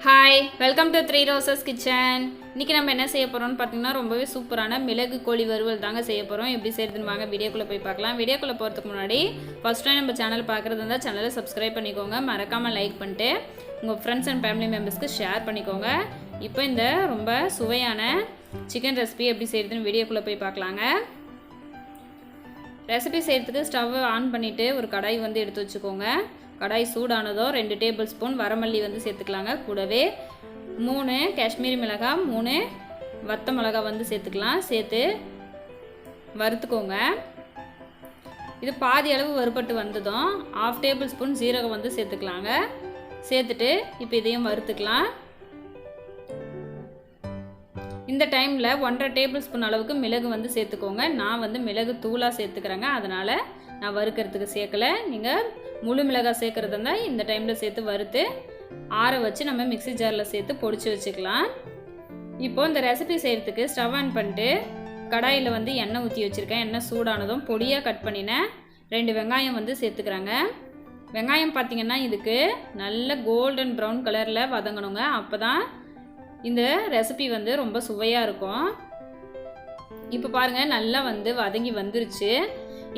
Hi, welcome to 3 Roses kitchen. இன்றைக்கி நம்ம என்ன செய்ய போகிறோம்னு பார்த்தீங்கன்னா ரொம்பவே சூப்பரான மிளகு கோழி வறுவல் தாங்க செய்ய போகிறோம். எப்படி செய்யறதுன்னு வாங்க வீடியோக்குள்ளே போய் பார்க்கலாம். வீடியோக்குள்ளே போகிறதுக்கு முன்னாடி ஃபஸ்ட் டைம் நம்ம சேனல் பார்க்குறது இருந்தால் சேனலை சப்ஸ்கிரைப் பண்ணிக்கோங்க. மறக்காமல் லைக் பண்ணிட்டு உங்கள் ஃப்ரெண்ட்ஸ் அண்ட் ஃபேமிலி மெம்பர்ஸ்க்கு ஷேர் பண்ணிக்கோங்க. இப்போ இந்த ரொம்ப சுவையான சிக்கன் ரெசிபி எப்படி செய்யறதுன்னு வீடியோக்குள்ளே போய் பார்க்கலாங்க. ரெசிபி செய்கிறதுக்கு ஸ்டவ் ஆன் பண்ணிவிட்டு ஒரு கடாய் வந்து எடுத்து வச்சுக்கோங்க. கடாய் சூடானதோ 2 டேபிள் ஸ்பூன் வரமல்லி வந்து சேர்த்துக்கலாங்க. கூடவே 3 காஷ்மீரி மிளகாய், 3 வத்த மிளகாய் வந்து சேர்த்துக்கலாம். சேர்த்து வறுத்துக்கோங்க. இது பாதி அளவு வறுபட்டு வந்ததும் 1/2 டேபிள் ஸ்பூன் ஜீரகம் வந்து சேர்த்துக்கலாங்க. சேர்த்துட்டு இப்போ இதையும் வறுத்துக்கலாம். இந்த டைமில் 1/2 டேபிள் ஸ்பூன் அளவுக்கு மிளகு வந்து சேர்த்துக்கோங்க. நான் வந்து மிளகு தூளாக சேர்த்துக்கிறேங்க, அதனால் நான் வறுக்கிறதுக்கு சேர்க்கலை. நீங்கள் முழு மிளகாய் சேர்க்குறது இருந்தால் இந்த டைமில் சேர்த்து வறுத்து ஆற வச்சு நம்ம மிக்ஸி ஜாரில் சேர்த்து பொடிச்சு வச்சுக்கலாம். இப்போது இந்த ரெசிபி செய்கிறதுக்கு ஸ்டவ் ஆன் பண்ணிட்டு கடாயில் வந்து எண்ணெய் ஊற்றி வச்சுருக்கேன். எண்ணெய் சூடானதும் பொடியாக கட் பண்ணினேன் 2 வெங்காயம் வந்து சேர்த்துக்கிறாங்க. வெங்காயம் பார்த்திங்கன்னா இதுக்கு நல்ல கோல்டன் ப்ரௌன் கலரில் வதங்கணுங்க. அப்போ தான் இந்த ரெசிபி வந்து ரொம்ப சுவையாக இருக்கும். இப்போ பாருங்கள், நல்லா வந்து வதங்கி வந்துருச்சு.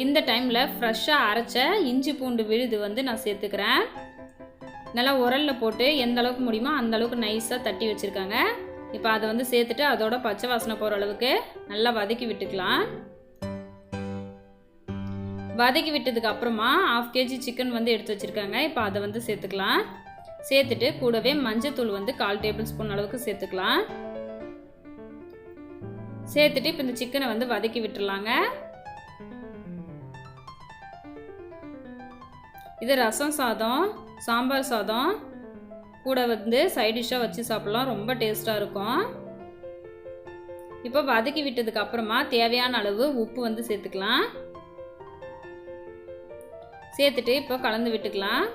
இந்த டைமில் ஃப்ரெஷ்ஷாக அரைச்ச இஞ்சி பூண்டு விழுது வந்து நான் சேர்த்துக்கிறேன். நல்லா உரலில் போட்டு எந்த அளவுக்கு முடியுமோ அந்த அளவுக்கு நைஸாக தட்டி வச்சுருக்காங்க. இப்போ அதை வந்து சேர்த்துட்டு அதோட பச்சை வாசனை போகிற அளவுக்கு நல்லா வதக்கி விட்டுக்கலாம். வதக்கி விட்டதுக்கு அப்புறமா 1/2 kg சிக்கன் வந்து எடுத்து வச்சுருக்காங்க. இப்போ அதை வந்து சேர்த்துக்கலாம். சேர்த்துட்டு கூடவே மஞ்சத்தூள் வந்து 1/4 டேபிள் ஸ்பூன் அளவுக்கு சேர்த்துக்கலாம். சேர்த்துட்டு இப்போ இந்த சிக்கனை வந்து வதக்கி விட்டுடலாங்க. இது ரசம் சாதம், சாம்பார் சாதம் கூட வந்து சைட் டிஷ்ஷாக வச்சு சாப்பிட்லாம். ரொம்ப டேஸ்ட்டாக இருக்கும். இப்போ வதக்கி விட்டதுக்கு அப்புறமா தேவையான அளவு உப்பு வந்து சேர்த்துக்கலாம். சேர்த்துட்டு இப்போ கலந்து விட்டுக்கலாம்.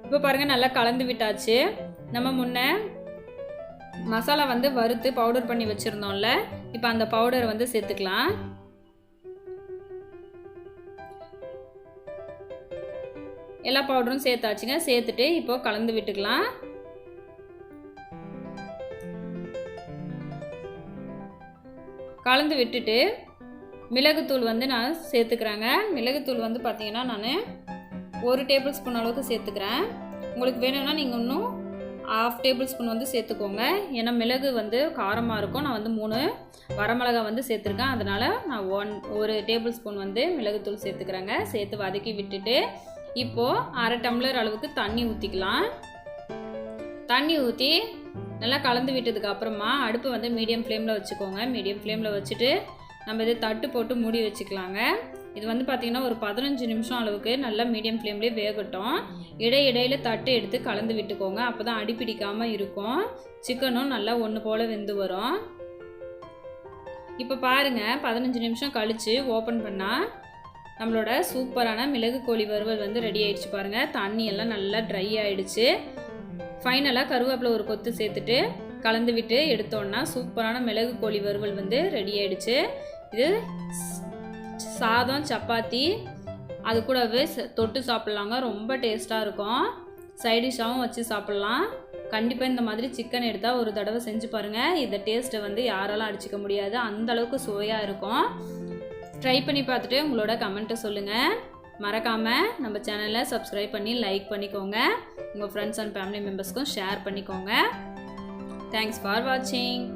இப்போ பாருங்கள், நல்லா கலந்து விட்டாச்சு. நம்ம முன்ன மசாலா வந்து வறுத்து பவுடர் பண்ணி வச்சுருந்தோம்ல, இப்போ அந்த பவுடரை வந்து சேர்த்துக்கலாம். எல்லா பவுடரும் சேர்த்தாச்சுங்க. சேர்த்துட்டு இப்போ கலந்து விட்டுக்கலாம். கலந்து விட்டுட்டு மிளகுத்தூள் வந்து நான் சேர்த்துக்கிறேங்க. மிளகுத்தூள் வந்து பார்த்தீங்கன்னா நான் 1 டேபிள் ஸ்பூன் அளவுக்கு சேர்த்துக்கிறேன். உங்களுக்கு வேணும்னா நீங்கள் இன்னும் 1/2 டேபிள் ஸ்பூன் வந்து சேர்த்துக்கோங்க. ஏன்னா மிளகு வந்து காரமாக இருக்கும். நான் வந்து 3 வரமிளகாய் வந்து சேர்த்துருக்கேன், அதனால் நான் 1 டேபிள் ஸ்பூன் வந்து மிளகுத்தூள் சேர்த்துக்கிறேங்க. சேர்த்து வதக்கி விட்டுட்டு இப்போது 1/2 டம்ளர் அளவுக்கு தண்ணி ஊற்றிக்கலாம். தண்ணி ஊற்றி நல்லா கலந்து விட்டதுக்கு அப்புறமா அடுப்பு வந்து மீடியம் ஃப்ளேமில் வச்சுக்கோங்க. மீடியம் ஃப்ளேமில் வச்சுட்டு நம்ம இதை தட்டு போட்டு மூடி வச்சுக்கலாங்க. இது வந்து பார்த்திங்கன்னா ஒரு 15 நிமிஷம் அளவுக்கு நல்லா மீடியம் ஃப்ளேம்லேயே வேகட்டும். இடையிடையில் தட்டு எடுத்து கலந்து விட்டுக்கோங்க. அப்போ தான் அடிப்பிடிக்காமல் இருக்கும். சிக்கனும் நல்லா ஒன்று போல் வெந்து வரும். இப்போ பாருங்கள், 15 நிமிஷம் கழித்து ஓப்பன் பண்ணால் நம்மளோட சூப்பரான மிளகு கோழி வறுவல் வந்து ரெடி ஆகிடுச்சு. பாருங்கள், தண்ணியெல்லாம் நல்லா ட்ரை ஆகிடுச்சு. ஃபைனலாக கருவேப்பிலை ஒரு கொத்து சேர்த்துட்டு கலந்து விட்டு எடுத்தோன்னா சூப்பரான மிளகு கோழி வறுவல் வந்து ரெடி ஆகிடுச்சு. இது சாதம், சப்பாத்தி அது கூடவே தொட்டு சாப்பிட்லாங்க. ரொம்ப டேஸ்ட்டாக இருக்கும். சைடிஷ்ஷாகவும் வச்சு சாப்பிட்லாம். கண்டிப்பாக இந்த மாதிரி சிக்கன் எடுத்தால் ஒரு தடவை செஞ்சு பாருங்கள். இந்த டேஸ்ட்டை வந்து யாராலும் அடிச்சிக்க முடியாது. அந்தளவுக்கு சுவையாக இருக்கும். ட்ரை பண்ணி பார்த்துட்டு உங்களோட கமெண்ட்டை சொல்லுங்கள். மறக்காமல் நம்ம சேனலை சப்ஸ்கிரைப் பண்ணி லைக் பண்ணிக்கோங்க. உங்கள் ஃப்ரெண்ட்ஸ் அண்ட் ஃபேமிலி மெம்பர்ஸ்க்கும் ஷேர் பண்ணிக்கோங்க. தேங்க்ஸ் ஃபார் வாட்சிங்.